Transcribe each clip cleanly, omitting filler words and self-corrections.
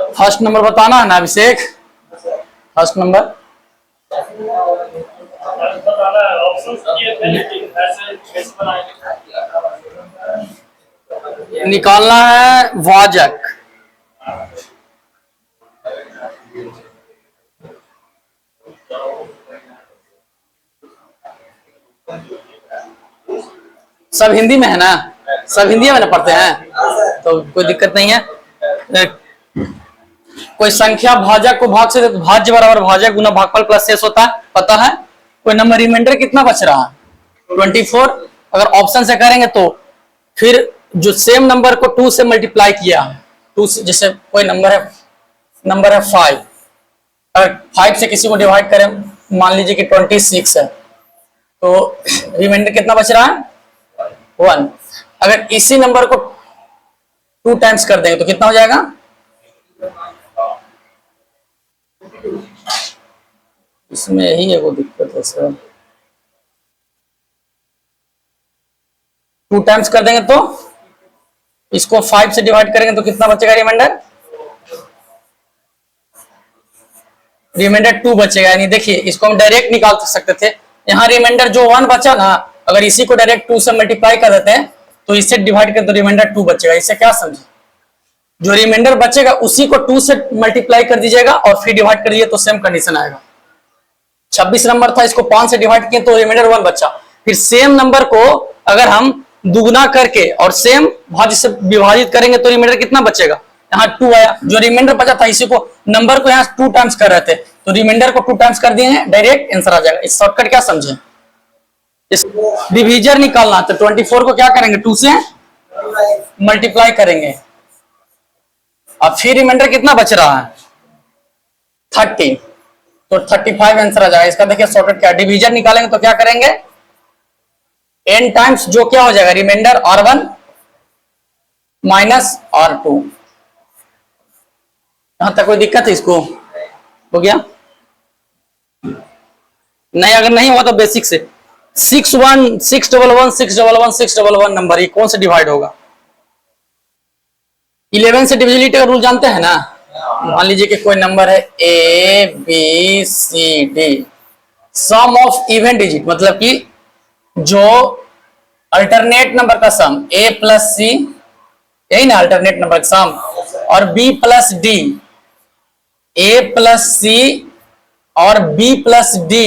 First number बताना है ना अभिषेक, फर्स्ट नंबर निकालना है भाजक। सब हिंदी में है ना, सब हिंदी में ना पढ़ते हैं तो कोई दिक्कत नहीं है। कोई संख्या भाजक को भाग से, भाज्य बराबर भाजक गुना भागफल प्लस शेष होता है, पता है। कोई नंबर रिमाइंडर कितना बच रहा है 24। अगर ऑप्शन से करेंगे तो फिर जो सेम नंबर को 2 से मल्टीप्लाई किया, 2 से, जैसे कोई नंबर है 5, अगर 5 से किसी को डिवाइड करें, मान लीजिए कि 26 है, तो रिमाइंडर कितना बच रहा है 1। अगर इसी नंबर को 2 टाइम्स कर देंगे तो कितना हो जाएगा, इसमें यही है वो दिक्कत है सर। 2 टाइम्स कर देंगे तो इसको 5 से डिवाइड करेंगे तो कितना बचेगा रिमाइंडर, रिमाइंडर 2 बचेगा। यानी देखिए इसको हम डायरेक्ट निकाल सकते थे, यहाँ रिमाइंडर जो 1 बचा ना, अगर इसी को डायरेक्ट 2 से मल्टीप्लाई कर देते हैं तो इससे डिवाइड करें तो रिमाइंडर 2 बचेगा। इससे क्या समझे, जो रिमाइंडर बचेगा उसी को 2 से मल्टीप्लाई कर दीजिएगा और फिर डिवाइड कर दीजिए तो सेम कंडीशन आएगा। 26 नंबर था, इसको 5 से डिवाइड किए तो रिमाइंडर 1 बचा। फिर सेम नंबर को अगर हम दुगुना करके और सेम भाज्य से विभाजित करेंगे तो रिमाइंडर कितना बचेगा, यहाँ 2 आया। जो रिमाइंडर बचा था इसी को नंबर को यहाँ 2 टाइम्स कर रहे थे तो रिमाइंडर को 2 टाइम्स कर दिए हैं, डायरेक्ट आंसर आ जाएगा। इस शॉर्टकट क्या समझे, इस डिवीजर निकालना तो 24 को क्या करेंगे 2 से मल्टीप्लाई करेंगे। अब फिर रिमाइंडर कितना बच रहा है 30, तो 35 आंसर आ जाएगा इसका। देखिए शॉर्टकट क्या, डिवीजन निकालेंगे तो क्या करेंगे n टाइम्स, जो क्या हो जाएगा रिमाइंडर r1 माइनस r2। यहां तक कोई दिक्कत है, इसको हो गया नहीं, अगर नहीं हुआ तो बेसिक से 6 1 6 1 1 6 1 1 6 1 1 नंबर ये कौन से डिवाइड होगा, 11 से डिविजिबिलिटी का रूल जानते हैं ना। मान लीजिए कि कोई नंबर है a b c d, sum of even digit, मतलब कि जो अल्टरनेट नंबर का सम a प्लस सी, यही ना अल्टरनेट नंबर का सम, और b plus d, a plus c और b प्लस डी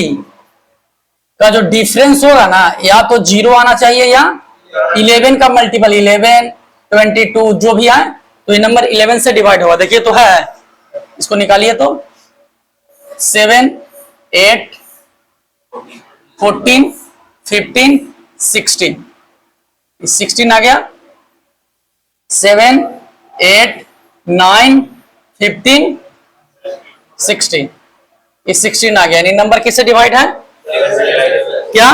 का जो डिफरेंस होगा ना, या तो 0 आना चाहिए या 11 का मल्टीपल 11 22 जो भी आए तो ये नंबर 11 से डिवाइड होगा। देखिए तो है, इसको निकालिए तो 7 8 14 15 16, 16 आ गया, 7 8 9 15 16, ये 16 आ गया। यानी नंबर किससे डिवाइड है, क्या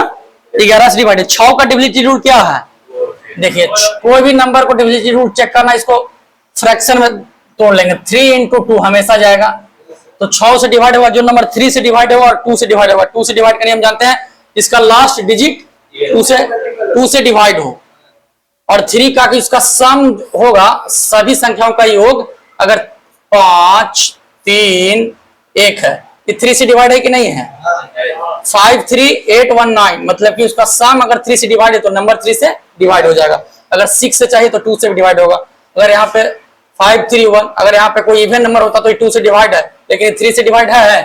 11 से डिवाइड है। 6 का डिविजिबिलिटी रूल क्या है, देखिए कोई भी नंबर को डिविजिबिलिटी रूल चेक करना, इसको फ्रैक्शन में तोड़ लेंगे, 3 into 2 हमेशा जाएगा। तो 6 से डिवाइड होगा जो नंबर 3 से डिवाइड होगा और 2 से डिवाइड होगा। 2 से डिवाइड करने हम जानते हैं इसका लास्ट डिजिट 2 से डिवाइड हो, और 3 का इसका सम होगा सभी संख्याओं का योग, अगर 5 3 1 है, ये 3 से डिवाइड है कि नहीं है, 5 3 8 1 9, मतलब कि उसका सम अगर 3 से डिवाइड है तो नंबर 3 से डिवाइड हो जाएगा। अगर 6 से चाहिए तो 2 से डिवाइड होगा। अगर यहाँ पे 5 3 1, अगर यहाँ पे कोई इवन नंबर होता तो ये 2 से डिवाइड है, लेकिन 3 से डिवाइड है।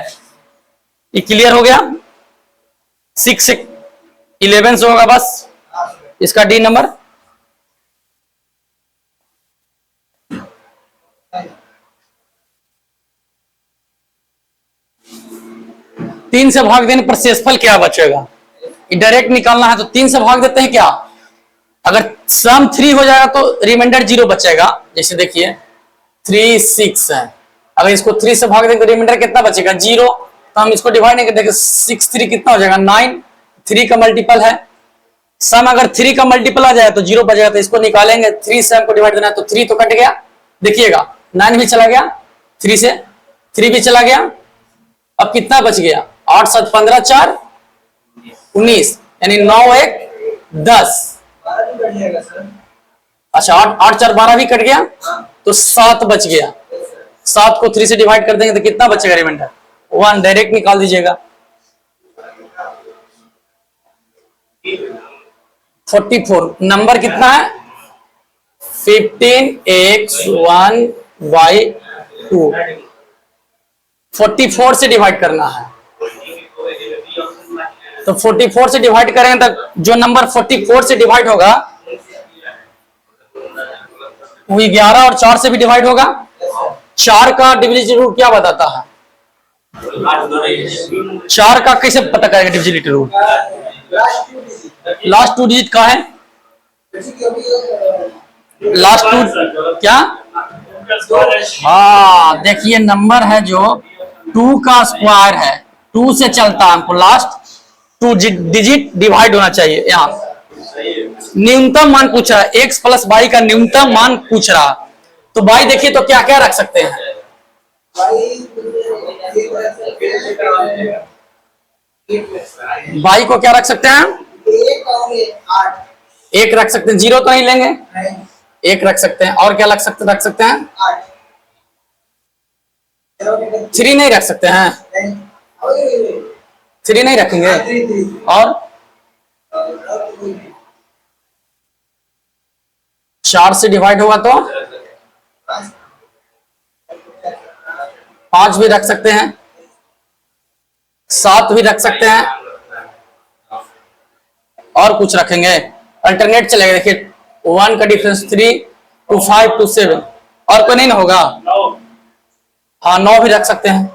ये क्लियर हो गया, 6 से 11 से होगा बस इसका डी नंबर। तीन से भाग देने पर शेषफल क्या बचेगा, डायरेक्ट निकालना है तो 3 से भाग देते हैं क्या, अगर सम 3 हो जाएगा तो रिमाइंडर 0 बचेगा। जैसे देखिए 3 6 है, अगर इसको 3 से भाग देंगे तो रिमाइंडर कितना बचेगा 0, तो हम इसको डिवाइड नहीं करते, 6 3 कितना हो जाएगा 9, 3 का मल्टीपल है, सम अगर 3 का मल्टीपल आ जाए तो 0 बचेगा, तो इसको निकालेंगे, 3 से हमको डिवाइड देना है तो 3 तो कट गया, देखिएगा 9 भी चला गया, 3 से 3 भी चला गया, अब कितना बच गया 8 7 15 4 19, यानी 9 1 10। अच्छा 8 8 4 12 भी कट गया तो 7 बच गया, 7 को 3 से डिवाइड कर देंगे तो कितना बचेगा रिमाइंडर? 1 डायरेक्ट निकाल दीजिएगा। 44 नंबर कितना है? 15x1/2 44 से डिवाइड करना है। तो 44 से डिवाइड करेंगे तो जो नंबर 44 से डिवाइड होगा वो 11 और 4 से भी डिवाइड होगा। 4 का डिविजिबिलिटी रूल क्या बताता है? 4 का कैसे पता करेगा डिविजिबिलिटी रूल? लास्ट 2 डिजिट का है? लास्ट 2 क्या? हाँ देखिए नंबर है जो 2 का स्क्वायर है, 2 से चलता है, हमको लास्ट 2 डिजिट डिवाइड होना चाहिए। यहाँ न्यूनतम मान पूछ रहा है, x प्लस वाई का न्यूनतम मान पूछ रहा। तो वाई देखिए तो क्या क्या रख सकते हैं? वाई को क्या रख सकते हैं? 1 रख सकते हैं, 0 तो नहीं लेंगे, 1 रख सकते हैं। और क्या रख सकते हैं? 3 नहीं रख सकते हैं, 3 नहीं रखेंगे। और 4 से डिवाइड होगा तो 5 भी रख सकते हैं, 7 भी रख सकते हैं। और कुछ रखेंगे? अल्टरनेट चलेगा। देखिए 1 का डिफरेंस 3 to 5 to 7। और कोई नहीं ना होगा? हाँ 9 भी रख सकते हैं।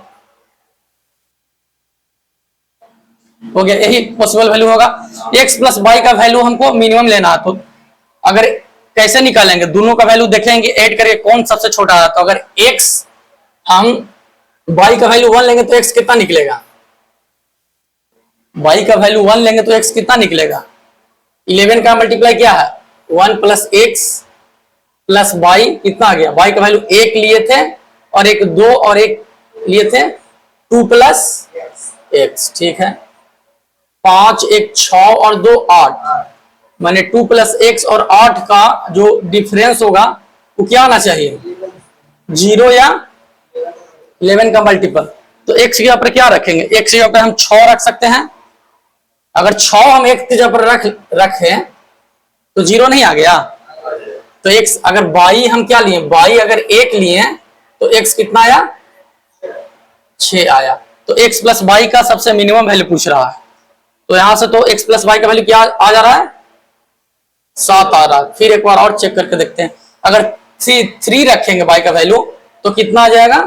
हो गया, यही पॉसिबल वैल्यू होगा। x प्लस वाई का वैल्यू हमको मिनिमम लेना है। तो अगर कैसे निकालेंगे? दोनों का वैल्यू देखेंगे, ऐड करके कौन सबसे छोटा है। तो अगर x हम y का वैल्यू 1 लेंगे तो x कितना निकलेगा? y का वैल्यू 1 लेंगे तो x कितना निकलेगा? 11 का मल्टीप्लाई क्या है? 1 प्लस x प्लस y कितना आ गया? y का वैल्यू 1 लिए थे और एक 2 और 1 लिए थे, 2 प्लस x। ठीक है, 5 1 6 और 2 8, माने 2 प्लस x और 8 का जो डिफरेंस होगा वो क्या आना चाहिए? 0 या 11 का मल्टीपल। तो x की जगह पर क्या रखेंगे? x की जगह पर हम 6 रख सकते हैं। अगर 6 हम x की जगह पर रखें तो 0 नहीं आ गया। तो x अगर y हम क्या लिए? y अगर 1 लिए तो x कितना आया? 6 आया। तो x प्लस वाई का सबसे मिनिमम वैल्यू पूछ रहा है। तो यहां से तो x प्लस वाई का वैल्यू क्या आ जा रहा है? 7 आ रहा है। फिर एक बार और चेक करके देखते हैं। अगर 3 रखेंगे y का वैल्यू तो कितना आ जाएगा?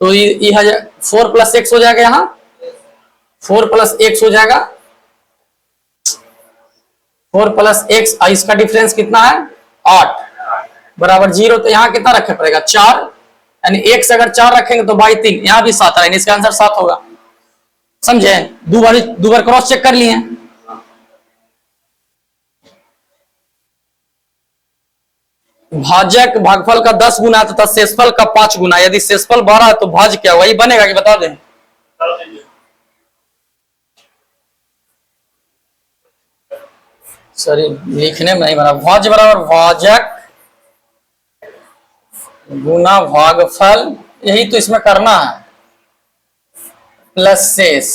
तो ये 4 प्लस x हो जाएगा, यहाँ 4 प्लस x हो जाएगा, 4 प्लस x। इसका डिफरेंस कितना है? 8 बराबर 0। तो यहाँ कितना रखना पड़ेगा? 4, यानी x अगर 4 रखेंगे तो y 3, यहाँ भी 7 है, इसका आंसर 7 होगा। समझे? दो बार क्रॉस चेक कर लिए। भाजक भागफल का 10 गुना तथा शेषफल का 5 गुना। यदि शेषफल 12 है तो भाज्य क्या वही बनेगा कि बता दें? सॉरी लिखने में नहीं बना। भाज्य बराबर भाजक गुना भागफल, यही तो इसमें करना है, प्लस शेष।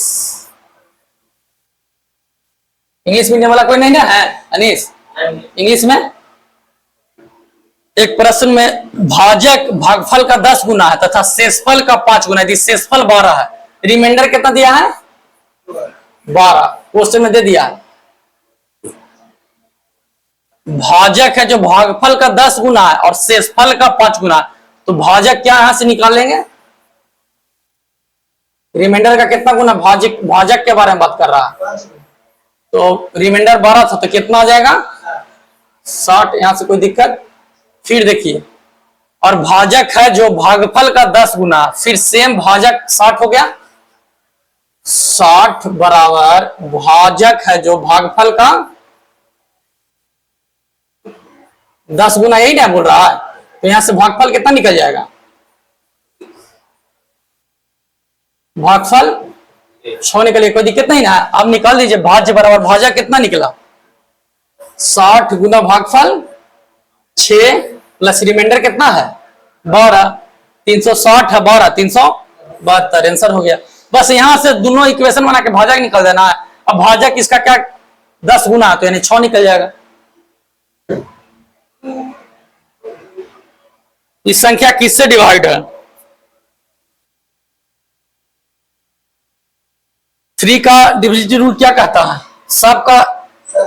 इंग्लिश मीडियम वाला कोई नहीं ना है अनीस? इंग्लिश में एक प्रश्न में भाजक भागफल का 10 गुना है तथा शेषफल का 5 गुना। यदि शेषफल 12 है, रिमाइंडर कितना दिया है? 12 क्वेश्चन में दे दिया है। भाजक है जो भागफल का 10 गुना है और शेषफल का 5 गुना। तो भाजक क्या यहां से निकाल लेंगे? रिमाइंडर का कितना गुना? भाजक के बारे में बात कर रहा है। तो रिमाइंडर 12 था तो कितना आ जाएगा? 60। यहां से कोई दिक्कत? फिर देखिए, और भाजक है जो भागफल का 10 गुना, फिर सेम भाजक 60 हो गया। 60 बराबर भाजक है जो भागफल का 10 गुना, यही ना बोल रहा है। तो यहां से भागफल कितना निकल जाएगा? भागफल 6 निकले, कोई दिक्कत नहीं ना। अब निकाल दीजिए भाज्य बराबर भाजक कितना निकला? 60 गुना भागफल 6 प्लस रिमाइंडर कितना है? 12। 360 है 12, 372 आंसर हो गया। बस यहां से दोनों इक्वेशन बना के भाजक निकल देना है। अब भाजक इसका क्या 10 गुना है तो यानी 6 निकल जाएगा। इस संख्या किससे डिवाइड है? 3 का डिविजिबिलिटी रूल क्या कहता है? सबका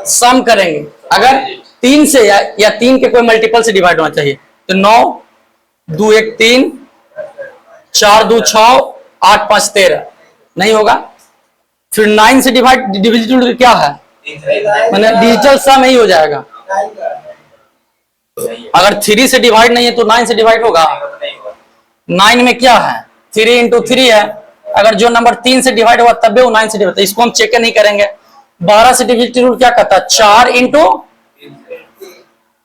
सम करेंगे, अगर 3 से या 3 के कोई मल्टीपल से डिवाइड होना चाहिए तो 9 2 1 3 4 2 6 8 5 13 नहीं होगा। फिर 9 से डिवाइड डिविजिबिलिटी रूल क्या है? मतलब डिजिटल सम ही हो जाएगा। अगर 3 से डिवाइड नहीं है तो 9 से डिवाइड होगा। 9 में क्या है? 3 इंटू 3 है। अगर जो नंबर 3 से डिवाइड हुआ तब भी वो 9 से डिवाइड, इसको हम चेक नहीं करेंगे। 12 से डिविजिबिलिटी रूल क्या कहता है? 4 इंटू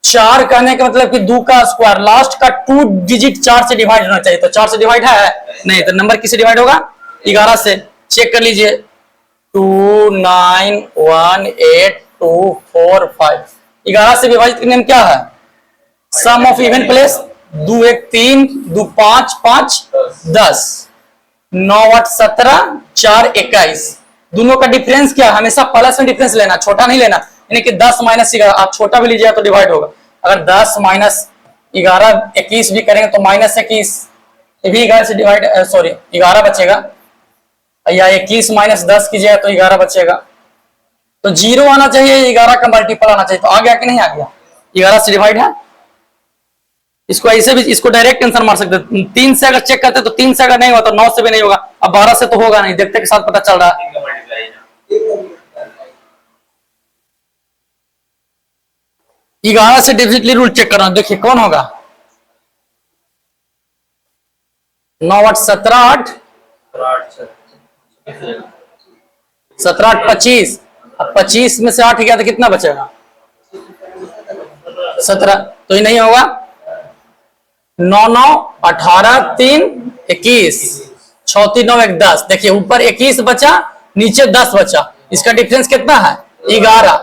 4 कहने का मतलब कि 2 का स्क्वायर, लास्ट का 2 डिजिट 4 से डिवाइड होना चाहिए। तो 4 से डिवाइड है नहीं, तो नंबर किससे डिवाइड होगा? 11 से। चेक कर लीजिए 2 9 1 8 2 4 5। 11 से विभाजित करने में क्या है? सम ऑफ इवन प्लेस। 2 1 3 2 5 5 10 9 8 17 4 21। दोनों का डिफरेंस क्या है? हमेशा प्लस में डिफरेंस लेना, छोटा नहीं लेना। यानी कि 10 माइनस 11, आप छोटा भी लीजिएगा तो डिवाइड होगा। अगर 10 माइनस 11 21 भी करेंगे तो माइनस 21, ये भी 11 से डिवाइड, सॉरी 11 बचेगा। या 21 माइनस 10 कीजिएगा तो 11 बचेगा। तो 0 आना चाहिए, 11 का मल्टीपल आना चाहिए। तो आ गया कि नहीं आ गया? 11 से डिवाइड है। इसको ऐसे भी, इसको डायरेक्ट आंसर मार सकते हैं। 3 से अगर चेक करते तो 3 से अगर नहीं हुआ तो 9 से भी नहीं होगा। अब 12 से तो होगा नहीं, देखते के साथ पता चल रहा है। 11 से डिविजिबिलिटी रूल चेक करना, देखिए कौन होगा। 9 8 17 8 17 8 25। अब 25 में से 8 गया तो कितना बचेगा? 17। तो ये नहीं होगा। 9 9 18 3 21 6 3 9 1 10। देखिए ऊपर 21 बचा, नीचे 10 बचा। इसका डिफरेंस कितना है? 11।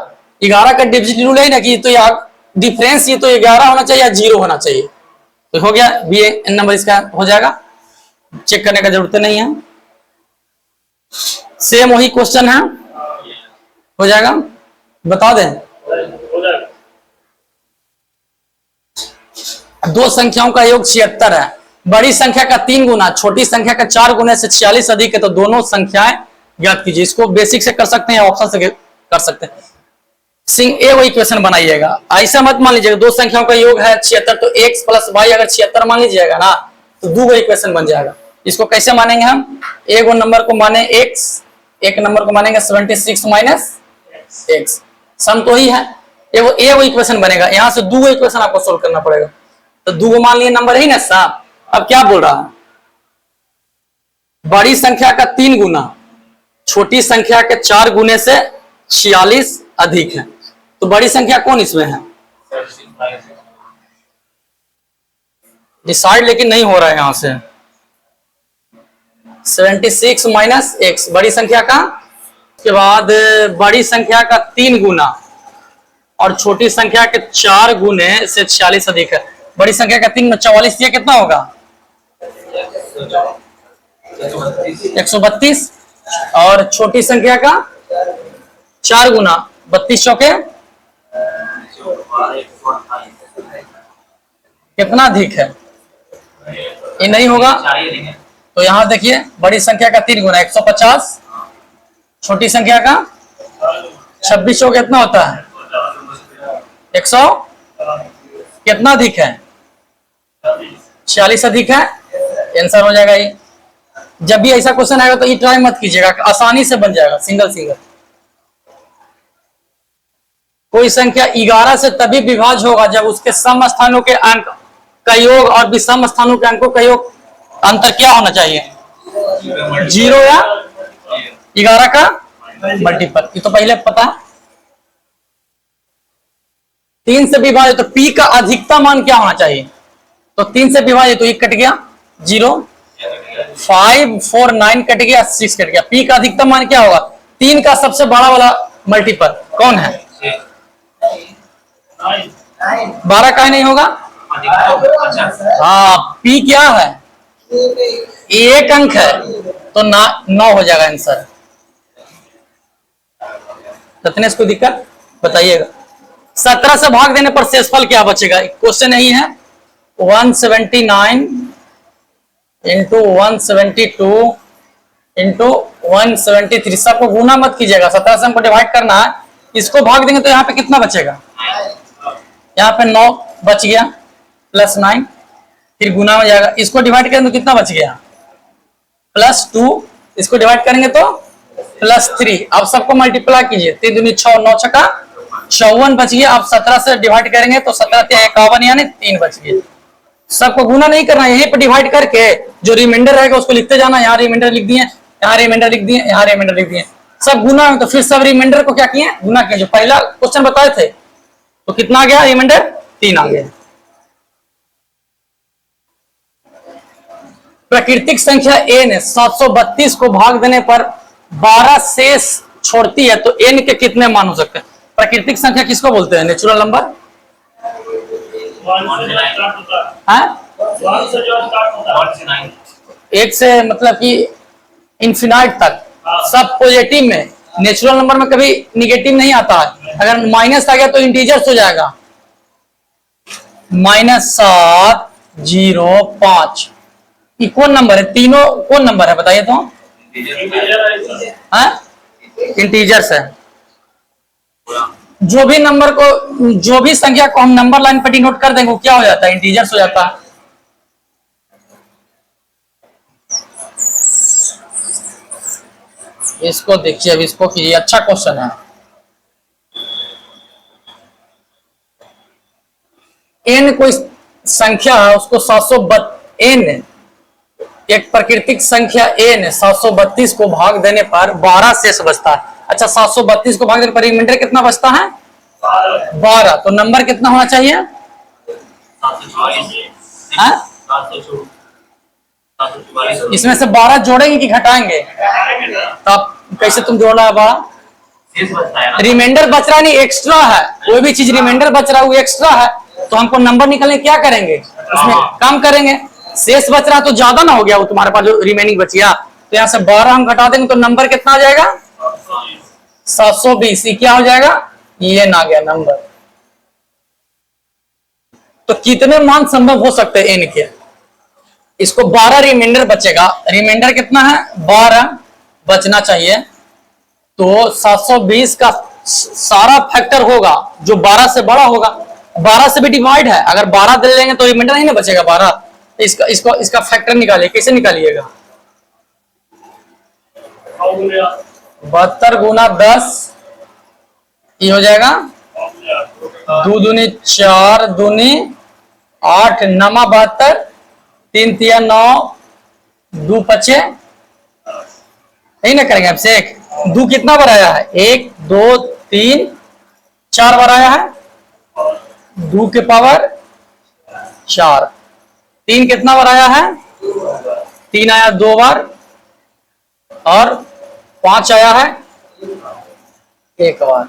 11 का डिविजिबिलिटी रूल है ना कि तो यार डिफरेंस ये तो 11 होना चाहिए या 0 होना चाहिए। तो हो गया, बी एन नंबर इसका हो जाएगा, चेक करने का जरूरत नहीं है। सेम वही क्वेश्चन है, हो जाएगा, बता दें। दो संख्याओं का योग 76 है। बड़ी संख्या का 3 गुना छोटी संख्या का 4 गुना से 46 अधिक है, तो दोनों संख्याएं ज्ञात कीजिए। इसको बेसिक से कर सकते हैं, ऑप्शन से कर सकते हैं। सिंह ए वही क्वेश्चन बनाइएगा। ऐसा मत मान लीजिएगा दो संख्याओं का योग है 76 तो x प्लस वाई अगर 76 मान लीजिएगा ना तो दो वही क्वेश्चन बन जाएगा। इसको कैसे मानेंगे हम? एक नंबर को माने x, एक नंबर को मानेंगे 76 माइनस x, सम तो ही है। ए वही क्वेश्चन बनेगा। यहाँ से दो वही क्वेश्चन आपको सोल्व करना पड़ेगा। तो दो मान लिए नंबर ही ना साहब। अब क्या बोल रहा है? बड़ी संख्या का 3 गुना छोटी संख्या के 4 गुने से 46 अधिक है, तो बड़ी संख्या कौन इसमें है? डिसाइड लेकिन नहीं हो रहा है यहां से। 76 माइनस एक्स बड़ी संख्या का, उसके बाद बड़ी संख्या का 3 गुना और छोटी संख्या के 4 गुने से 46 अधिक है। बड़ी संख्या का 3 में 44, ये कितना होगा? 132। और छोटी संख्या का 4 गुना 32 चौके कितना अधिक है? ये नहीं होगा। तो यहां देखिए बड़ी संख्या का 3 गुना 150, छोटी संख्या का 26 चौके कितना होता है? 100 कितना अधिक है? 46 अधिक है। आंसर हो जाएगा ये। जब भी ऐसा क्वेश्चन आएगा तो ये ट्राई मत कीजिएगा, आसानी से बन जाएगा सिंगल सिंगल। कोई संख्या 11 से तभी विभाज्य होगा जब उसके सम स्थानों के अंक का योग और विषम स्थानों के अंकों का योग अंतर क्या होना चाहिए? 0 या 11 का मल्टीपल। ये तो पहले पता है। 3 से विभाजित तो P का अधिकतम मान क्या होना चाहिए? तो 3 से विभाजित तो 1 कट गया 0, 5 4 9 कट गया 6 कट गया। P का अधिकतम मान क्या होगा? 3 का सबसे बड़ा वाला मल्टीपल कौन है? 12 का नहीं होगा। हाँ P क्या है? एक अंक है तो 9 हो जाएगा आंसर। रत्नेश को दिक्कत बताइएगा। 17 से भाग देने पर शेषफल क्या बचेगा? क्वेश्चन यही है। 179 इंटू 172 इंटू 173। सबको गुना मत कीजिएगा, 17 से हमको डिवाइड करना है। इसको भाग देंगे तो यहाँ पे कितना बचेगा? यहाँ पे 9 बच गया प्लस 9, फिर गुना हो जाएगा। इसको डिवाइड करेंगे तो कितना बच गया? प्लस 2। इसको डिवाइड करेंगे तो प्लस 3। अब सबको मल्टीप्लाई कीजिए, 3 दूनी 6, 9 छक्का 54 बच गया। अब 17 से डिवाइड करेंगे तो 17 51 यानी 3 बच गया। सबको गुना नहीं करना, यहीं पर डिवाइड करके जो रिमाइंडर रहेगा उसको लिखते जाना। यहाँ रिमाइंडर लिख दिए, यहाँ रिमाइंडर लिख दिए, यहाँ रिमाइंडर लिख दिए। सब गुना है तो फिर सब रिमाइंडर को क्या किए? गुना किए। जो पहला क्वेश्चन बताए थे तो कितना आ गया रिमाइंडर? 3 आ गया। प्राकृतिक संख्या n 732 को भाग देने पर 12 शेष छोड़ती है तो n के कितने मान हो सकते हैं? प्राकृतिक संख्या किसको बोलते हैं? Natural number. एक से मतलब कि इंफिनाइट तक सब पॉजिटिव में। नेचुरल नंबर में कभी निगेटिव नहीं आता है। अगर माइनस आ गया तो इंटीजर्स हो जाएगा। -705 ये कौन नंबर है? तीनों कौन नंबर है बताइए तो? इंटीजर्स है। जो भी नंबर को, जो भी संख्या को हम नंबर लाइन पर डिनोट कर देंगे वो क्या हो जाता है? इंटीजर्स हो जाता है। इसको देखिए, अब इसको कीजिए, अच्छा क्वेश्चन है। n कोई संख्या है, उसको 732 n एक प्राकृतिक संख्या n 732 को भाग देने पर 12 शेष बचता है। अच्छा, 732 को भाग देने पर रिमाइंडर कितना बचता है? 12। तो नंबर कितना होना चाहिए? इसमें से 12 जोड़ेंगे कि घटाएंगे? तब कैसे तुम जोड़ना है? 12 रिमाइंडर बच रहा नहीं, एक्स्ट्रा है। कोई भी चीज रिमाइंडर बच रहा है वो एक्स्ट्रा है, तो हमको नंबर निकलने क्या करेंगे? उसमें कम करेंगे। शेष बच रहा तो ज्यादा ना हो गया वो तुम्हारे पास जो रिमेनिंग बच गया, तो यहाँ से 12 हम घटा देंगे तो नंबर कितना आ जाएगा? 720। ये क्या हो जाएगा? ये ना गया नंबर। तो कितने मान संभव हो सकते हैं n के? इसको 12 रिमाइंडर बचेगा। रिमाइंडर कितना है? 12 बचना चाहिए। तो 720 का सारा फैक्टर होगा जो 12 से बड़ा होगा। 12 से भी डिवाइड है, अगर 12 दे लेंगे तो रिमाइंडर नहीं ना बचेगा 12। इसका फैक्टर निकालिए। कैसे निकालिएगा? 72 गुना 10 ये हो जाएगा 2 दूनी 4 दूनी 8 नमा 72 3 तिया 9 2 पचे नहीं ना करेंगे आपसे। 2 कितना बार आया है? 1 2 3 4 बार आया है। 2 के पावर 4। 3 कितना बार आया है? 3 आया 2 बार, और 5 आया है 1 बार।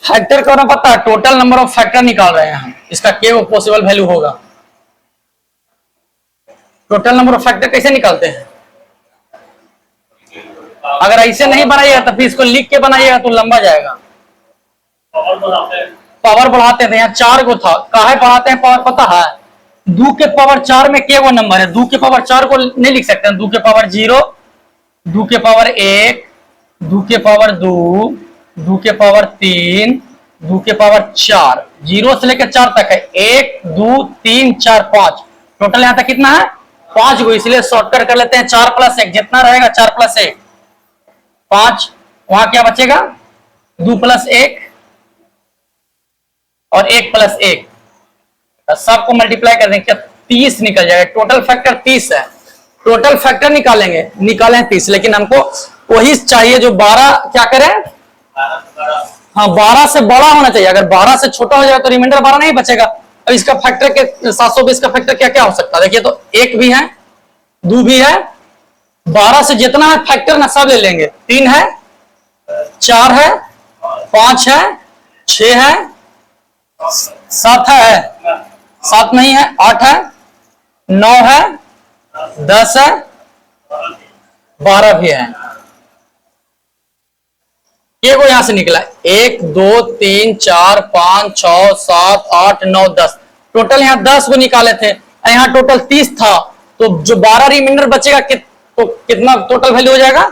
फैक्टर को ना पता है, टोटल नंबर ऑफ फैक्टर निकाल रहे हैं हम। इसका क्या पॉसिबल वैल्यू होगा? टोटल नंबर ऑफ फैक्टर कैसे निकालते हैं? अगर ऐसे नहीं बनाइएगा तो फिर इसको लिख के बनाइएगा तो लंबा जाएगा। पावर बढ़ाते थे, यहाँ 4 को था। काहे बढ़ाते हैं पावर पता है? 2 के पावर 4 में क्या वो नंबर है? 2 के पावर 4 को नहीं लिख सकते हैं। 2 के पावर 0, 2 के पावर 1, 2 के पावर 2, 2 के पावर 3, 2 के पावर 4। 0 से लेकर 4 तक है। 1 2 3 4 5। टोटल यहाँ तक कितना है? 5 को। इसलिए शॉर्टकट कर लेते हैं। 4 + 1 जितना रहेगा 4 + 1 5। वहां क्या बचेगा? 2 + 1 और 1 + 1। सबको मल्टीप्लाई कर देंगे, 30 निकल जाएगा। टोटल फैक्टर 30 है। टोटल फैक्टर निकालेंगे, निकालें 30, लेकिन हमको वही चाहिए जो 12 क्या करे? हाँ, 12 से बड़ा होना चाहिए। अगर 12 से छोटा हो जाए तो रिमाइंडर 12 नहीं बचेगा। अब इसका फैक्टर के 720 का फैक्टर क्या क्या हो सकता है? देखिए तो 1 भी है, 2 भी है, 12 से जितना है फैक्टर ना सब ले लेंगे। 3 है, 4 है, 5 है, 6 है, 7 है, 7 नहीं है, 8 है, 9 है, 10 है, 12 भी है। ये को यहां से निकला 1 2 3 4 5 6 7 8 9 10, टोटल यहां 10 को निकाले थे, यहां टोटल 30 था, तो जो 12 रिमाइंडर बचेगा तो कितना टोटल वैल्यू हो जाएगा?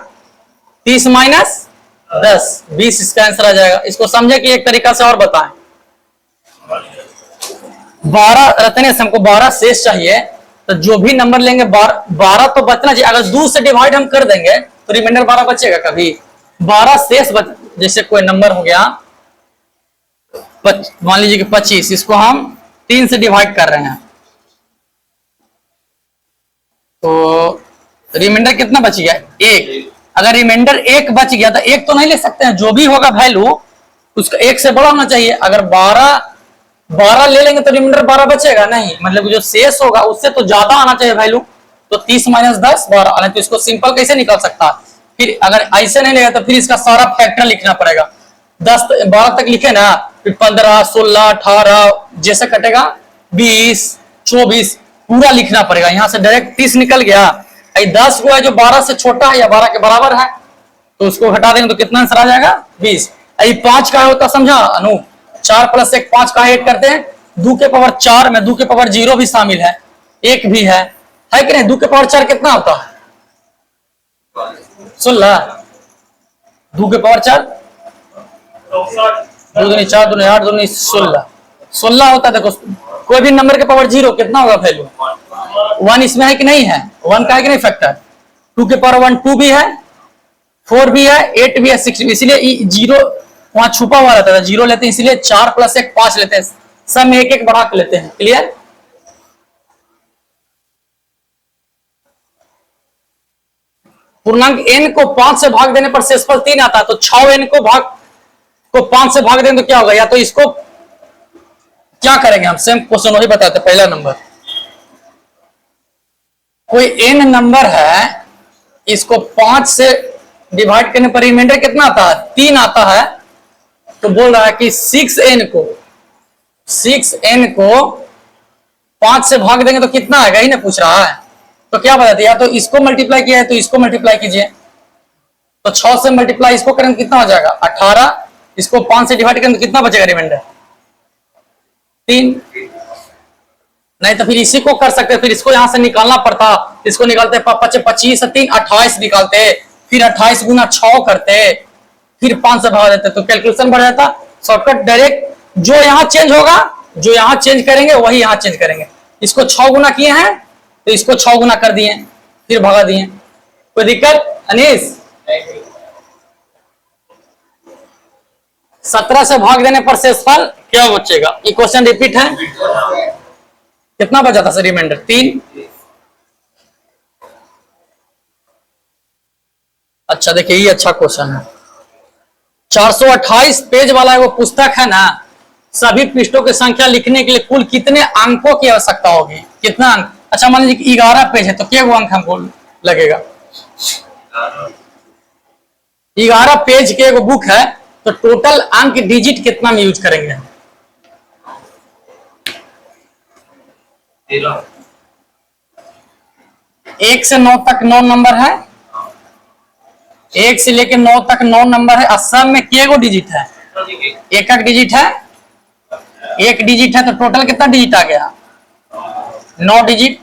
30 माइनस 10, 20 इसका आंसर आ जाएगा। इसको समझे कि एक तरीका से और बताएं। 12 रत्नेश हमको 12 शेष चाहिए, तो जो भी नंबर लेंगे 12 तो बचना चाहिए। अगर 2 से डिवाइड हम कर देंगे तो रिमाइंडर 12 बचेगा कभी? 12 शेष जैसे कोई नंबर हो गया, मान लीजिए कि 25, इसको हम 3 से डिवाइड कर रहे हैं, तो रिमाइंडर कितना बच गया? 1। अगर रिमाइंडर 1 बच गया तो 1 तो नहीं ले सकते हैं, जो भी होगा वैल्यू उसका 1 से बड़ा होना चाहिए। अगर 12 ले लेंगे तो रिमाइंडर 12 बचेगा नहीं, मतलब जो शेष होगा उससे तो ज्यादा आना चाहिए वैल्यू। तो 30 माइनस 10 12, तो इसको सिंपल कैसे निकल सकता है? फिर अगर ऐसे नहीं लेगा तो फिर इसका सारा फैक्टर लिखना पड़ेगा। 12 तक लिखे ना, फिर 15 16 18 जैसे कटेगा 20 24 पूरा लिखना पड़ेगा। यहां से डायरेक्ट 30 निकल गया, 10 को है जो 12 से छोटा है या 12 के बराबर है, तो उसको हटा देंगे तो कितना आंसर आ जाएगा? 20। 5 का होता समझा अनु? 4 + 1 5 का ऐड करते हैं, 2 के पावर 4 में 2 के पावर 0 भी शामिल है, 1 भी है कि नहीं? 2 के पावर 4 कितना होता है? 16। 2 के पावर 4 2 दूनी 4 दूनी 8 दूनी 16 होता है। देखो कोई भी नंबर के पावर 0 कितना होगा वैल्यू? 1 इसमें है कि नहीं है? 1 का है कि नहीं फैक्टर? 2 के पावर 1 2 भी है, 4 भी है, 8 भी है, 6 भी, इसलिए 0 वहां छुपा हुआ रहता है, 0 लेते हैं, इसलिए 4 + 1 5 लेते हैं, सब में 1 1 बढ़ा के लेते हैं। क्लियर? पूर्णांक n को 5 से भाग देने पर शेषफल 3 आता है, तो 6n को 5 से भाग देंगे तो क्या होगा? या तो इसको क्या करेंगे हम? सेम क्वेश्चन वही बताते, पहला नंबर, कोई n नंबर है, इसको 5 से डिवाइड करने पर रिमाइंडर कितना आता है? 3 आता है, तो बोल रहा है कि 6n को 5 से भाग देंगे तो कितना आएगा, ही ना पूछ रहा है। तो क्या बताते, या तो इसको मल्टीप्लाई किया है तो इसको मल्टीप्लाई कीजिए, तो 6 से मल्टीप्लाई इसको करेंगे कितना हो जाएगा? 18। इसको 5 से डिवाइड करेंगे तो कितना बचेगा रिमाइंडर? 3। नहीं तो फिर इसी को कर सकते, फिर इसको यहां से निकालना पड़ता, इसको निकालते 25 से 3 28 निकालते, फिर 28 गुना 6 करते, फिर 5 से भाग देते, तो कैलकुलेशन बढ़ जाता। शॉर्टकट डायरेक्ट जो यहां चेंज होगा, जो यहां चेंज करेंगे वही यहां चेंज करेंगे। इसको 6 गुना किए हैं तो इसको 6 गुना कर दिए, फिर भगा दिए। कोई दिक्कत अनीस? 17 से भाग देने पर शेषफल क्या बचेगा? ये क्वेश्चन रिपीट है। कितना बचा था सर रिमाइंडर? 3। अच्छा देखिए ये अच्छा क्वेश्चन है। 428 पेज वाला वो पुस्तक है ना, सभी पृष्ठों की संख्या लिखने के लिए कुल कितने अंकों की आवश्यकता होगी? कितना अंक? अच्छा मान लीजिए 11 पेज है तो क्या वो अंक हमको लगेगा? 11 पेज के एक बुक है, तो टोटल अंक डिजिट कितना में यूज करेंगे? 1 से 9 तक 9 नंबर है, 1 से लेकर 9 तक 9 नंबर है, असम में कितने डिजिट है? एक डिजिट है, 1 डिजिट है, तो टोटल कितना डिजिट आ गया? 9 डिजिट।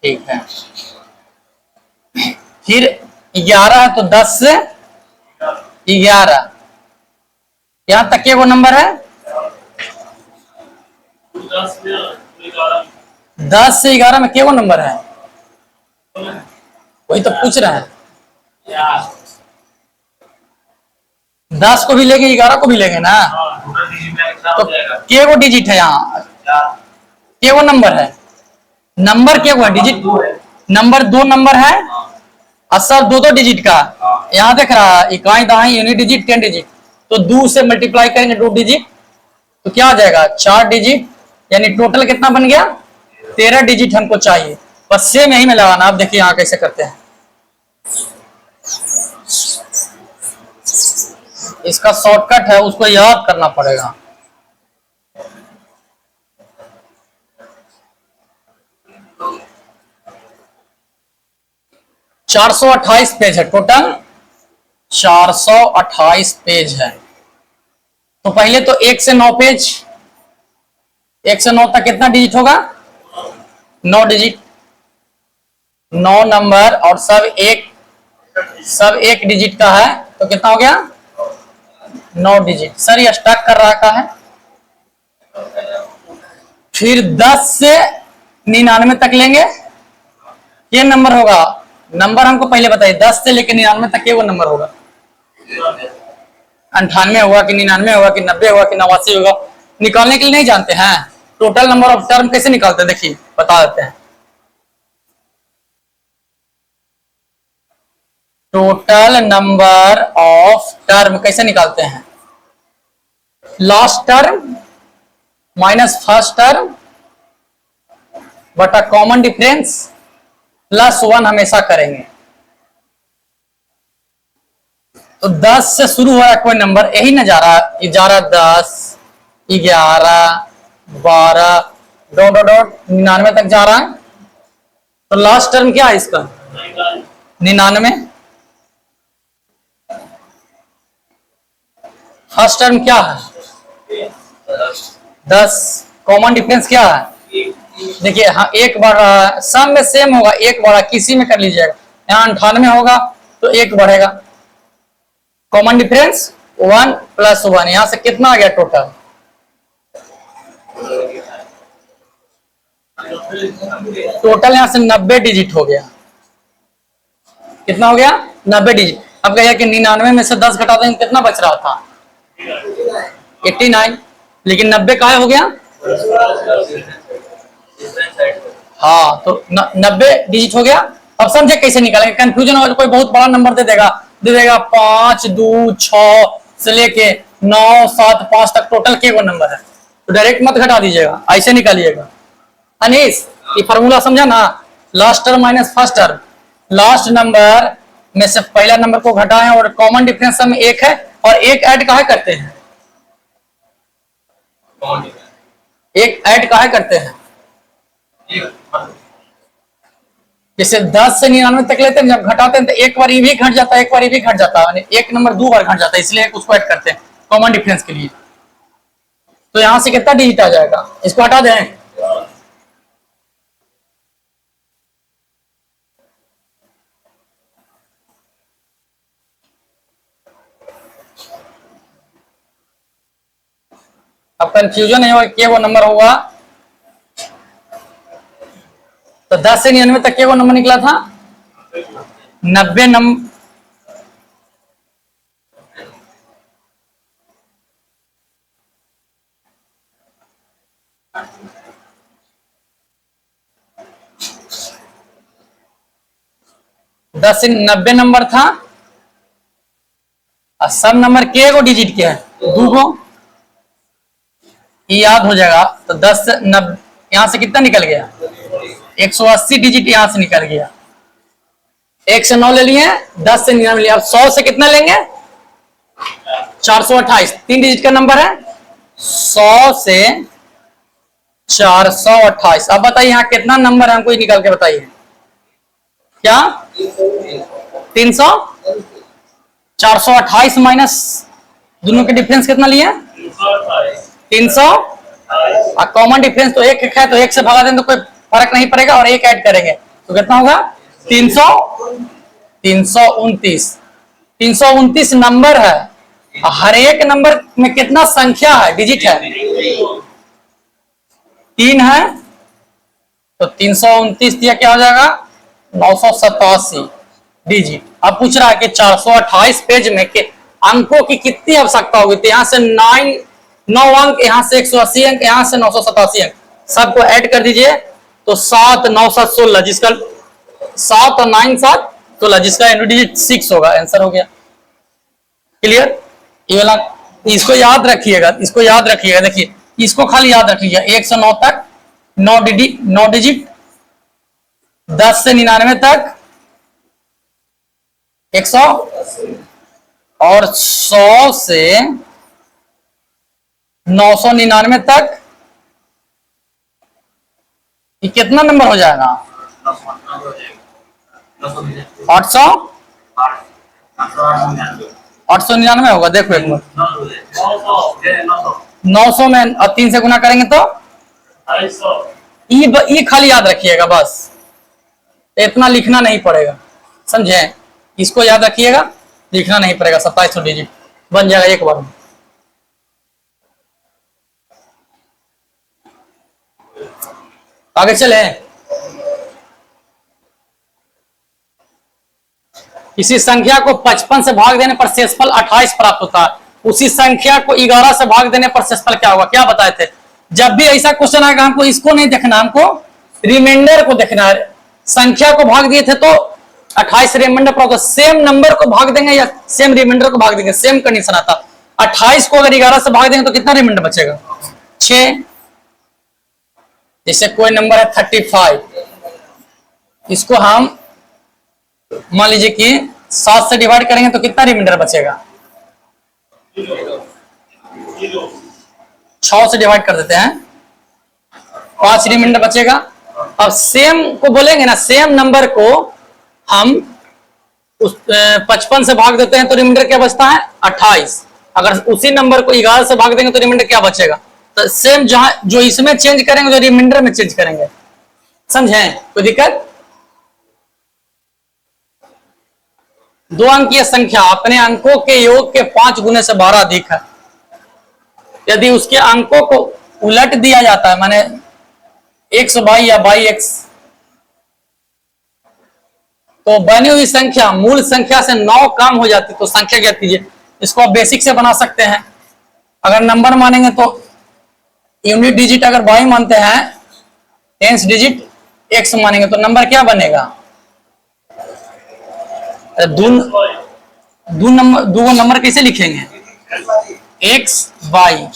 ठीक है, फिर 11 है तो 10 से 11, यहां तक के वो नंबर है? 10 से 11 में के वो नंबर है? वही तो पूछ रहे हैं। 10 को भी लेंगे 11 को भी लेंगे ना, तो के वो डिजिट है यहाँ? के वो नंबर है? नंबर क्या हुआ? डिजिट नंबर 2 नंबर है, असर 2 डिजिट का। यहाँ देख रहा है इकाई दहाई यूनिट डिजिट 10 डिजिट, तो 2 से मल्टीप्लाई करेंगे 2 डिजिट, तो क्या आ जाएगा? 4 डिजिट, यानी टोटल कितना बन गया? 13 डिजिट हमको चाहिए। बस सेम यही में लगाना। आप देखिए यहाँ कैसे करते हैं, इसका शॉर्टकट है, उसको याद करना पड़ेगा। 428 पेज है टोटल, 428 पेज है। तो पहले तो 1 से 9 पेज, 1 से 9 तक कितना डिजिट होगा? 9 डिजिट, 9 नंबर और सब एक डिजिट का है, तो कितना हो गया? 9 डिजिट। सर ये स्टक कर रहा है। फिर 10 से 99 तक लेंगे, ये नंबर होगा। नंबर हमको पहले बताइए, 10 से लेकर 99 तक ये वो नंबर होगा। 98 होगा कि 99 होगा कि 90 होगा कि 89 होगा, निकालने के लिए नहीं जानते हैं? टोटल नंबर ऑफ टर्म कैसे निकालते हैं, देखिए बता देते हैं। टोटल नंबर ऑफ टर्म कैसे निकालते हैं? Last term minus first term बटा कॉमन डिफरेंस प्लस 1 हमेशा करेंगे। तो 10 से शुरू हो रहा है कोई नंबर, यही ना जा रहा, 10, 11, 12 डॉट डॉट डॉट 99 तक जा रहा है। तो लास्ट टर्म क्या है इसका? 99। फर्स्ट टर्म क्या है? 10। कॉमन डिफरेंस क्या है? देखिए हाँ, एक बढ़ सम में सेम होगा, एक बढ़ा किसी में कर लीजिएगा। यहाँ 98 होगा तो एक बढ़ेगा। कॉमन डिफरेंस 1 प्लस 1, यहां से कितना आ गया टोटल? टोटल यहां से 90 डिजिट हो गया। कितना हो गया? 90 डिजिट। अब कहिए कि 99 में से 10 घटा देंगे, कितना बच रहा था? 89। लेकिन 90 का हो गया? हाँ, तो 90 डिजिट हो गया। अब समझे कैसे निकालेंगे? कंफ्यूजन हो तो कोई बहुत बड़ा नंबर दे देगा 5, 2, 6 से लेके 9, 7, 5 तक टोटल के वो नंबर है, तो डायरेक्ट मत घटा दीजिएगा, ऐसे निकालिएगा। अनीस, ये फॉर्मूला समझा ना? Last term minus first term, last number में से पहला नंबर को घटाएं और कॉमन डिफरेंस में एक है, और एक ऐड काहे करते हैं? एक ऐड काहे करते हैं? जैसे 10 से 99 तक लेते हैं, जब घटाते हैं तो एक बार ये भी घट जाता है, एक बार ये भी घट जाता है, एक नंबर 2 बार घट जाता है, इसलिए उसको ऐड करते हैं कॉमन डिफरेंस के लिए। तो यहां से कितना डिजिट आ जाएगा? इसको हटा दें। अब कंफ्यूजन नहीं होगा कि वो नंबर होगा। तो 10 से 99 तक के वो नंबर निकला था 90 नंबर। दस से 90 नंबर था, और सब नंबर के को डिजिट के है 2 को, याद हो जाएगा। तो 10 से 90 यहां से कितना निकल गया? 180 डिजिट यहां से निकल गया। 1 से 9 ले लिए, 10 से 99 लिया। अब 100 से कितना लेंगे? 428, 3 डिजिट का नंबर है। 100 से 428। अब बताइए यहाँ कितना नंबर है, हमको निकाल के बताइए। क्या? 300। 428 माइनस दोनों के डिफरेंस कितना लिए? 300। और कॉमन डिफरेंस तो एक है, तो एक से भगा दें तो कोई फर्क नहीं पड़ेगा, और एक ऐड करेंगे तो कितना होगा? 300। 329। 329 नंबर है, हर एक नंबर में कितना संख्या है, डिजिट है? 3 है। तो 329 दिया क्या हो जाएगा? 987 डिजिट। अब पूछ रहा है कि 428 पेज में के अंकों की कितनी आवश्यकता होगी? तो यहां से 9 अंक, यहां से 180 अंक, यहां से 987 अंक, सबको ऐड कर दीजिए। तो 7, 9, 7, 16, जिसका 7 और 9, 7, 16, जिसका एंड डिजिट 6 होगा। आंसर हो गया। क्लियर? ये वाला इसको याद रखिएगा, इसको याद रखिएगा। देखिए इसको खाली याद रखिएगा, 1 से 9 तक 9 डिजिट, 10 से 99 तक 100, और 100 से 999 तक ये कितना नंबर हो जाएगा? 800 899 होगा। देखो एक बार 900 में और 3 से गुना करेंगे तो ई खाली याद रखिएगा बस, इतना लिखना नहीं पड़ेगा, समझे? इसको याद रखिएगा, लिखना नहीं पड़ेगा। 2700 डिजिट बन जाएगा एक बार में। आगे चले। किसी संख्या को 55 से भाग देने पर शेषफल 28 प्राप्त होता है, उसी संख्या को 11 से भाग देने पर शेषफल क्या होगा? क्या बताए थे? जब भी ऐसा क्वेश्चन आएगा हमको इसको नहीं देखना, हमको रिमाइंडर को देखना है। संख्या को भाग दिए थे तो 28 रिमाइंडर प्राप्त, सेम नंबर को भाग देंगे या सेम रिमाइंडर को भाग देंगे, सेम कंडीशन आता। 28 को अगर 11 से भाग देंगे तो कितना रिमाइंडर बचेगा? 6। जैसे कोई नंबर है 35, इसको हम मान लीजिए कि 7 से डिवाइड करेंगे तो कितना रिमाइंडर बचेगा? 6 से डिवाइड कर देते हैं, 5 रिमाइंडर बचेगा। अब सेम को बोलेंगे ना, सेम नंबर को हम उस 55 से भाग देते हैं तो रिमाइंडर क्या बचता है? 28। अगर उसी नंबर को 11 से भाग देंगे तो रिमाइंडर क्या बचेगा? तो सेम जहां जो इसमें चेंज करेंगे तो रिमाइंडर में चेंज करेंगे, समझे? कोई दिक्कत? 2 अंकीय संख्या अपने अंकों के योग के 5 गुने से 12 अधिक है, यदि उसके अंकों को उलट दिया जाता है, माने x बाई या बाई x, तो बनी हुई संख्या मूल संख्या से 9 कम हो जाती तो संख्या ज्ञात कीजिए। इसको आप बेसिक से बना सकते हैं। अगर नंबर मानेंगे तो यूनिट डिजिट अगर बाई मानते हैं, टेंस डिजिट x मानेंगे तो नंबर क्या बनेगा? दो नंबर कैसे लिखेंगे? x by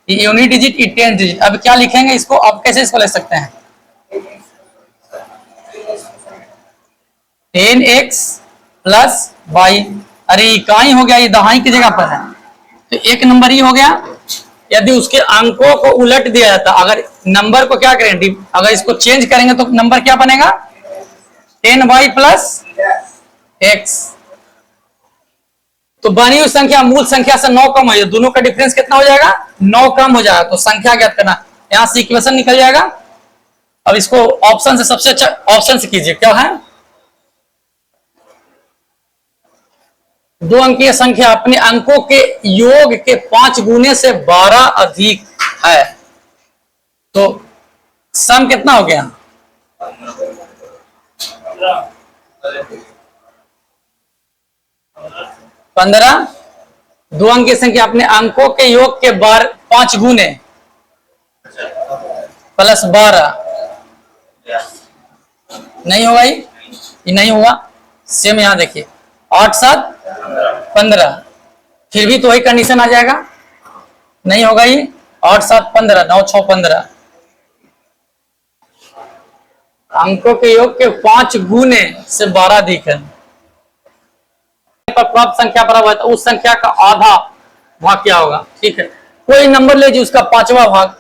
unit digit E tens digit. अब क्या लिखेंगे इसको? अब कैसे इसको लिख सकते हैं? 10x plus by. अरे इकाई हो गया, ये दहाई की जगह पर है तो एक नंबर ही हो गया। यदि उसके अंकों को उलट दिया जाता, अगर नंबर को क्या करें, अगर इसको चेंज करेंगे तो नंबर क्या बनेगा? 10y plus x। तो बनी हुई संख्या मूल संख्या से 9 कम है, दोनों का डिफरेंस कितना हो जाएगा? 9 कम हो जाएगा, तो संख्या ज्ञात करना। यहां से इक्वेशन निकल जाएगा। अब इसको ऑप्शन से, सबसे अच्छा ऑप्शन से कीजिए, क्या है? 2 अंकीय संख्या अपने अंकों के योग के 5 गुने से 12 अधिक है, तो सम कितना हो गया? 15। 2 अंकीय संख्या अपने अंकों के योग के 5 गुने प्लस 12 नहीं होगा, ये नहीं हुआ। सेम यहां देखिए 8 7 15, फिर भी तो वही कंडीशन आ जाएगा, नहीं होगा ये। 8 7 15, 9 6 15, अंकों के योग के 5 गुने से 12 अधिक है। पर प्राप्त संख्या बराबर है तो उस संख्या का आधा भाग क्या होगा? ठीक है, कोई नंबर ले लीजिए, उसका 5वां भाग,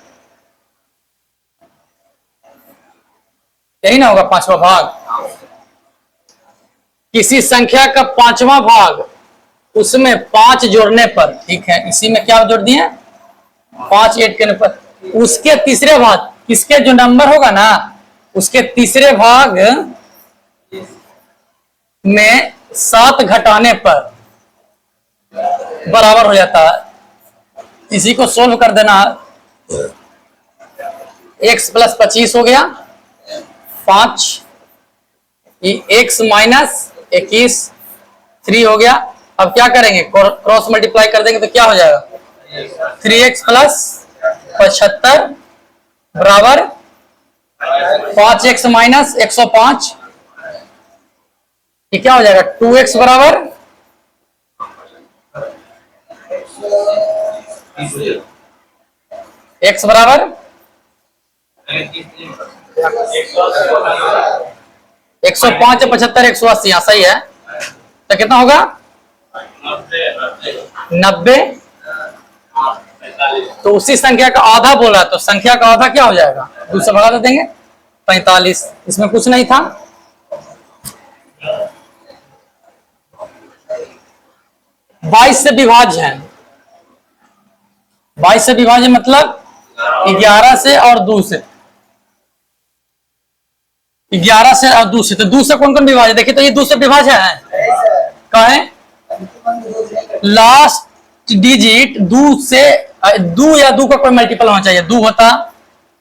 यही ना होगा 5वां भाग। किसी संख्या का 5वां भाग, उसमें 5 जोड़ने पर, ठीक है, इसी में क्या जोड़ दिए? 5 ऐड करने पर उसके तीसरे भाग, इसके जो नंबर होगा ना, उसके तीसरे भाग में 7 घटाने पर बराबर हो जाता है। इसी को सोल्व कर देना। x प्लस 25 हो गया 5, x माइनस 21 3 हो गया। अब क्या करेंगे? क्रॉस मल्टीप्लाई कर देंगे तो क्या हो जाएगा? 3x प्लस 75 बराबर 5x माइनस 105, ये क्या हो जाएगा? 2x बराबर x बराबर 105 75 180, यहां सही है। तो कितना होगा? 90। तो उसी संख्या का आधा बोल रहा है, तो संख्या का आधा क्या हो जाएगा? दूसरा भगा देंगे 45, इसमें कुछ नहीं था। 22 से विभाज्य है, 22 से विभाज्य मतलब 11 से और 2 से, 11 से और 2 से, तो 2 से कौन कौन विभाज्य, देखिए तो ये 2 से विभाज्य है, कहे लास्ट डिजिट 2 से, 2 या 2 का कोई मल्टीपल होना चाहिए, 2 होता,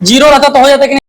0 रहता तो हो जाता कि नहीं।